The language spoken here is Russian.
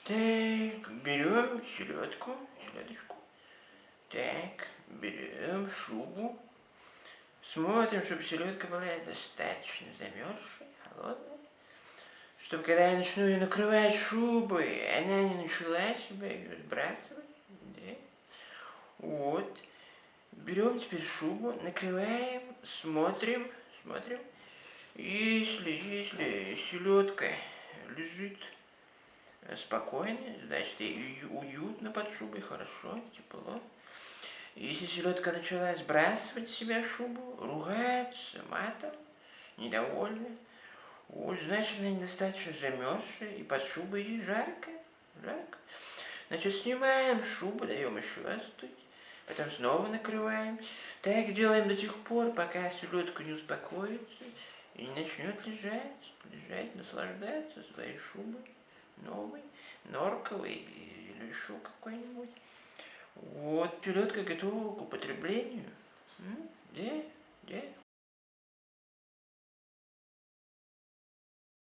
Так, берем селедочку. Так, берем шубу. Смотрим, чтобы селедка была достаточно замерзшей, холодной. Чтобы когда я начну ее накрывать шубой, она не начала себя ее сбрасывать. Да? Вот. Берем теперь шубу, накрываем, смотрим. Если селедка лежит спокойно, значит ей уютно под шубой, хорошо, тепло. Если селедка начала сбрасывать с себя шубу, ругается матом, недовольна, значит она недостаточно замерзшая, и под шубой ей жарко. Значит, снимаем шубу, даем еще остыть, потом снова накрываем. Так делаем до тех пор, пока селедка не успокоится и не начнет лежать, наслаждаться своей шубой новой, норковой или еще какой-нибудь. Вот, селедка готова к употреблению. Да?